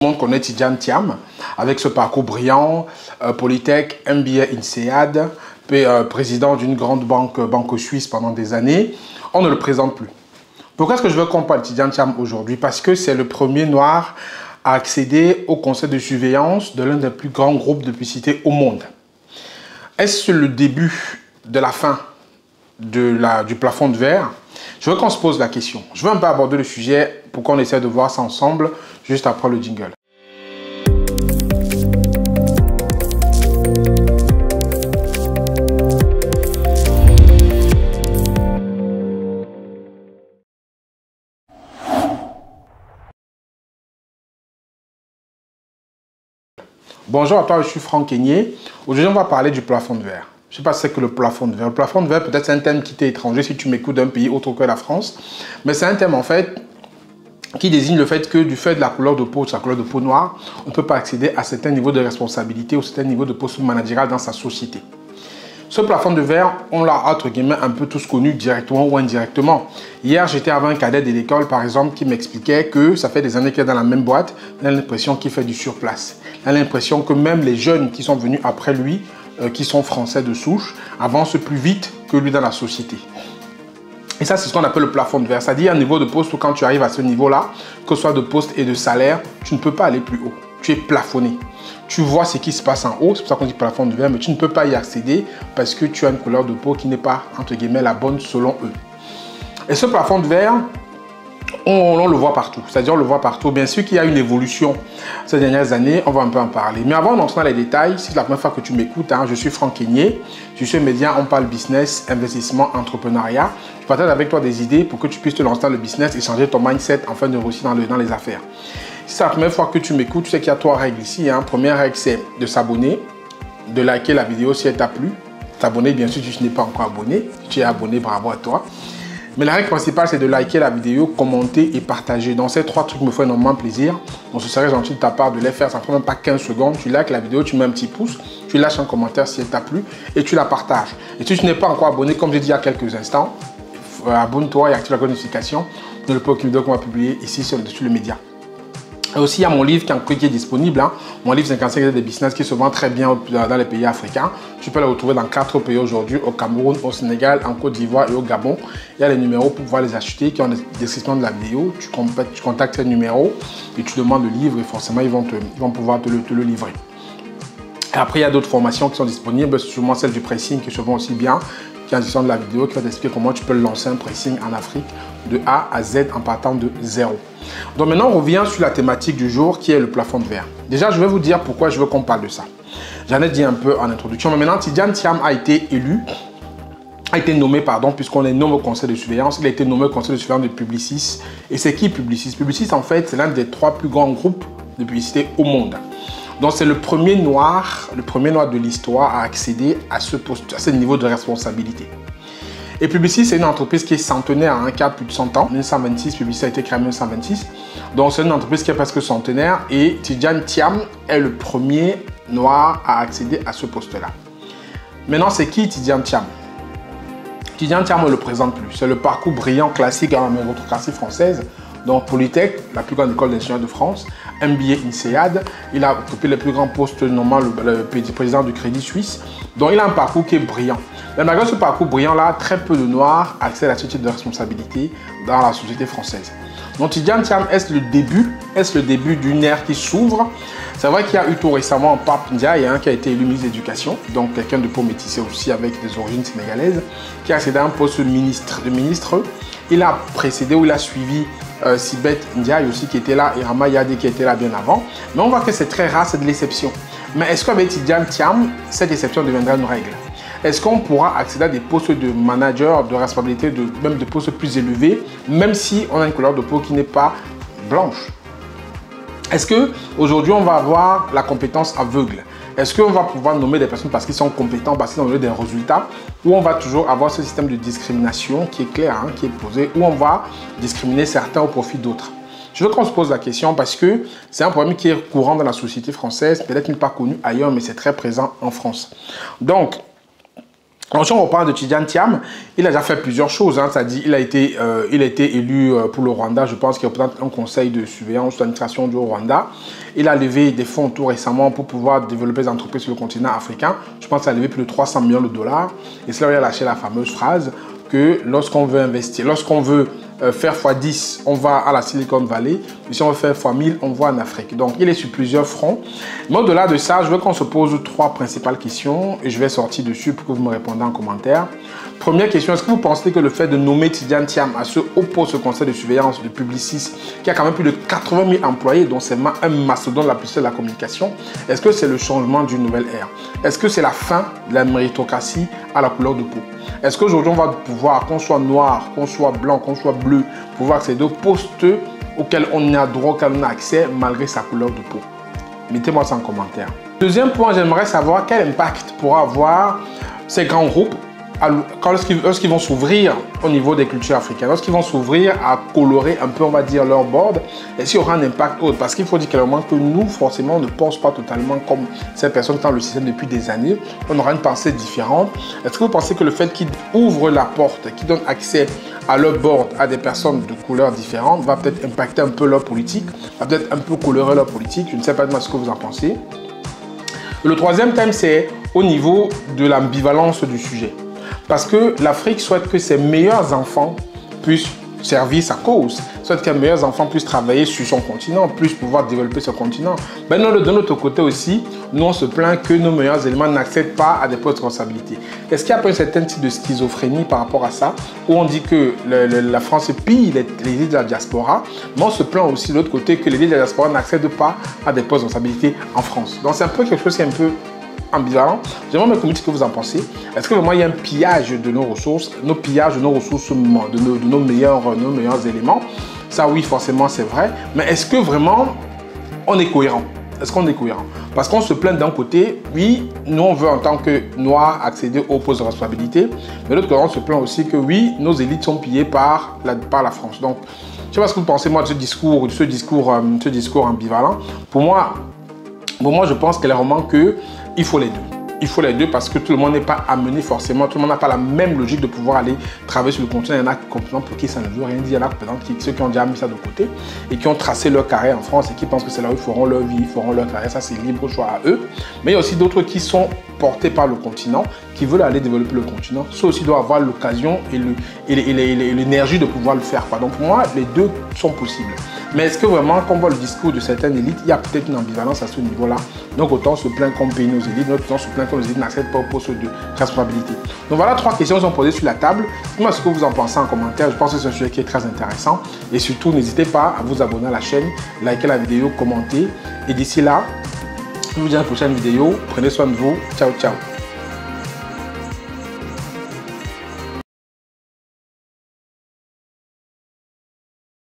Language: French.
Tout le monde connaît Tidjane Thiam, avec ce parcours brillant, Polytech, MBA INSEAD, président d'une grande banque suisse pendant des années. On ne le présente plus. Pourquoi est-ce que je veux qu'on parle de Tidjane Thiam aujourd'hui? Parce que c'est le premier noir à accéder au conseil de surveillance de l'un des plus grands groupes de publicité au monde. Est-ce le début de la fin du plafond de verre? Je veux qu'on se pose la question. Je veux un peu aborder le sujet pour qu'on essaie de voir ça ensemble juste après le jingle. Bonjour à toi, je suis Franck Keigné. Aujourd'hui, on va parler du plafond de verre. Je ne sais pas si c'est que le plafond de verre. Le plafond de verre, peut-être c'est un thème qui t'est étranger si tu m'écoutes d'un pays autre que la France. Mais c'est un thème en fait qui désigne le fait que du fait de la couleur de peau, de sa couleur de peau noire, on ne peut pas accéder à certains niveaux de responsabilité ou certains niveaux de poste managérial dans sa société. Ce plafond de verre, on l'a entre guillemets un peu tous connu directement ou indirectement. Hier, j'étais avec un cadet de l'école, par exemple, qui m'expliquait que ça fait des années qu'il est dans la même boîte. Il a l'impression qu'il fait du surplace. Il a l'impression que même les jeunes qui sont venus après lui, qui sont français de souche, avancent plus vite que lui dans la société. Et ça, c'est ce qu'on appelle le plafond de verre. C'est-à-dire un niveau de poste où quand tu arrives à ce niveau-là, que ce soit de poste et de salaire, tu ne peux pas aller plus haut. Tu es plafonné. Tu vois ce qui se passe en haut, c'est pour ça qu'on dit plafond de verre, mais tu ne peux pas y accéder parce que tu as une couleur de peau qui n'est pas, entre guillemets, la bonne selon eux. Et ce plafond de verre, on le voit partout. C'est-à-dire on le voit partout. Bien sûr qu'il y a une évolution ces dernières années, on va un peu en parler. Mais avant d'entrer dans les détails, si c'est la première fois que tu m'écoutes, je suis Franck Keigné, je suis un média, on parle business, investissement, entrepreneuriat. Je partage avec toi des idées pour que tu puisses te lancer dans le business et changer ton mindset afin de réussir dans les affaires. Si c'est la première fois que tu m'écoutes, tu sais qu'il y a 3 règles ici. Première règle, c'est de s'abonner, de liker la vidéo si elle t'a plu. T'abonner, bien sûr, si tu n'es pas encore abonné. Si tu es abonné, bravo à toi. Mais la règle principale, c'est de liker la vidéo, commenter et partager. Donc, ces 3 trucs me font énormément plaisir. Donc, ce serait gentil de ta part de les faire. Ça ne prend même pas 15 secondes. Tu likes la vidéo, tu mets un petit pouce, tu lâches un commentaire si elle t'a plu et tu la partages. Et si tu n'es pas encore abonné, comme j'ai dit il y a quelques instants, abonne-toi et active la notification de le podcast vidéo qu'on va publier ici sur le média. Et aussi, il y a mon livre qui est disponible. Mon livre 55 idées de business qui se vend très bien dans les pays africains. Tu peux le retrouver dans 4 pays aujourd'hui, au Cameroun, au Sénégal, en Côte d'Ivoire et au Gabon. Il y a les numéros pour pouvoir les acheter qui ont la description de la vidéo. Tu contactes ces numéros et tu demandes le livre et forcément, ils vont pouvoir te le livrer. Et après, il y a d'autres formations qui sont disponibles, sûrement celle du pricing qui se vend aussi bien, qui est en description de la vidéo, qui va t'expliquer comment tu peux lancer un pricing en Afrique de A à Z en partant de zéro. Donc maintenant, on revient sur la thématique du jour qui est le plafond de verre. Déjà, je vais vous dire pourquoi je veux qu'on parle de ça. J'en ai dit un peu en introduction, mais maintenant, Tidjane Thiam a été nommé, puisqu'on est nommé au conseil de surveillance. Il a été nommé au conseil de surveillance de Publicis. Et c'est qui Publicis? Publicis, en fait, c'est l'un des 3 plus grands groupes de publicité au monde. Donc, c'est le premier noir de l'histoire à accéder à ce niveau de responsabilité. Et Publicis, c'est une entreprise qui est centenaire, qui a plus de 100 ans. 1926, Publicis a été créé en 1926. Donc, c'est une entreprise qui est presque centenaire. Et Tidjane Thiam est le premier noir à accéder à ce poste-là. Maintenant, c'est qui Tidjane Thiam? Tidjane Thiam, on ne le présente plus. C'est le parcours brillant classique en méritocratie française. Donc, Polytech, la plus grande école d'ingénieurs de France, MBA INSEAD, il a occupé les plus grands postes, normalement le président du Crédit Suisse. Donc, il a un parcours qui est brillant. Mais malgré ce parcours brillant-là, très peu de Noirs accèdent à ce type de responsabilité dans la société française. Donc, Tidjane Thiam, est-ce le début d'une ère qui s'ouvre? C'est vrai qu'il y a eu tout récemment Pape Ndiaye qui a été élu ministre de l'Éducation, donc quelqu'un de peau métissée aussi avec des origines sénégalaises, qui a accédé à un poste de ministre. Il a précédé ou il a suivi Sibeth Ndiaye aussi qui était là et Rama Yade qui était là bien avant. Mais on voit que c'est très rare, c'est de l'exception. Mais est-ce qu'avec Tidjane Thiam, cette exception deviendra une règle? Est-ce qu'on pourra accéder à des postes de manager, de responsabilité, même de postes plus élevés, même si on a une couleur de peau qui n'est pas blanche? Est-ce qu'aujourd'hui, on va avoir la compétence aveugle? Est-ce qu'on va pouvoir nommer des personnes parce qu'ils sont compétents, parce qu'ils ont donné des résultats? Ou on va toujours avoir ce système de discrimination qui est clair, qui est posé, où on va discriminer certains au profit d'autres? Je veux qu'on se pose la question parce que c'est un problème qui est courant dans la société française, peut-être pas connu ailleurs, mais c'est très présent en France. Donc, Alors, si on reparle de Tidjane Thiam, il a déjà fait plusieurs choses. Hein. C'est-à-dire, il a été élu pour le Rwanda, je pense qu'il représente un conseil de surveillance de l'administration du Rwanda. Il a levé des fonds tout récemment pour pouvoir développer des entreprises sur le continent africain. Je pense qu'il a levé plus de 300 millions de dollars. Et c'est là où il a lâché la fameuse phrase que lorsqu'on veut investir, lorsqu'on veut faire x10, on va à la Silicon Valley. Mais si on veut faire x1000, on va en Afrique. Donc, il est sur plusieurs fronts. Mais au-delà de ça, je veux qu'on se pose 3 principales questions et je vais sortir dessus pour que vous me répondez en commentaire. Première question, est-ce que vous pensez que le fait de nommer Tidjane Thiam à ce haut poste au conseil de surveillance de Publicis, qui a quand même plus de 80 000 employés, dont c'est un mastodonte de la puissance de la communication, est-ce que c'est le changement d'une nouvelle ère? Est-ce que c'est la fin de la méritocratie à la couleur de peau? Est-ce qu'aujourd'hui, on va pouvoir, qu'on soit noir, qu'on soit blanc, qu'on soit bleu, pouvoir accéder aux postes auxquels on a droit, auxquels on a accès, malgré sa couleur de peau? Mettez-moi ça en commentaire. Deuxième point, j'aimerais savoir quel impact pourra avoir ces grands groupes lorsqu'ils vont s'ouvrir au niveau des cultures africaines, lorsqu'ils vont s'ouvrir à colorer un peu, on va dire, leur board, est-ce qu'il y aura un impact autre? Parce qu'il faut dire clairement que nous, forcément, on ne pense pas totalement comme ces personnes qui sont dans le système depuis des années. On aura une pensée différente. Est-ce que vous pensez que le fait qu'ils ouvrent la porte, qu'ils donnent accès à leur board à des personnes de couleurs différentes, va peut-être impacter un peu leur politique, va peut-être un peu colorer leur politique? Je ne sais pas ce que vous en pensez. Le troisième thème, c'est au niveau de l'ambivalence du sujet. Parce que l'Afrique souhaite que ses meilleurs enfants puissent servir sa cause, souhaite que les meilleurs enfants puissent travailler sur son continent, puissent pouvoir développer ce continent. Mais non, de notre côté aussi, nous on se plaint que nos meilleurs éléments n'accèdent pas à des postes de responsabilité. Est-ce qu'il y a pas un certain type de schizophrénie par rapport à ça, où on dit que la France pille les élites de la diaspora, mais on se plaint aussi de l'autre côté que les élites de la diaspora n'accèdent pas à des postes de responsabilité en France. Donc c'est un peu quelque chose qui est un peu ambivalent. J'aimerais me communiquer ce que vous en pensez. Est-ce que vraiment il y a un pillage de nos ressources, de nos meilleurs éléments? Ça oui, forcément c'est vrai. Mais est-ce que vraiment on est cohérent? Est-ce qu'on est cohérent? Parce qu'on se plaint d'un côté, oui, nous on veut en tant que Noirs accéder aux postes de responsabilité, mais de l'autre côté on se plaint aussi que oui, nos élites sont pillées par la France. Donc, je ne sais pas ce que vous pensez moi de ce discours ambivalent. Pour moi, je pense clairement que il faut les deux. Il faut les deux parce que tout le monde n'est pas amené forcément, tout le monde n'a pas la même logique de pouvoir aller travailler sur le continent. Il y en a complètement pour qui ça ne veut rien dire. Il y en a ceux qui ont déjà mis ça de côté et qui ont tracé leur carrière en France et qui pensent que c'est là où ils feront leur vie, ils feront leur carrière. Ça, c'est libre choix à eux. Mais il y a aussi d'autres qui sont portés par le continent, qui veulent aller développer le continent. Ceux aussi doivent avoir l'occasion et l'énergie de pouvoir le faire. Donc pour moi, les deux sont possibles. Mais est-ce que vraiment, quand on voit le discours de certaines élites, il y a peut-être une ambivalence à ce niveau-là? Donc autant se plaindre qu'on paye nos élites, autant se plaindre que nos élites n'accèdent pas au poste de responsabilité. Donc voilà 3 questions qui sont posées sur la table. Dites-moi ce que vous en pensez en commentaire. Je pense que c'est un sujet qui est très intéressant. Et surtout, n'hésitez pas à vous abonner à la chaîne, liker la vidéo, commenter. Et d'ici là, je vous dis à la prochaine vidéo. Prenez soin de vous. Ciao, ciao.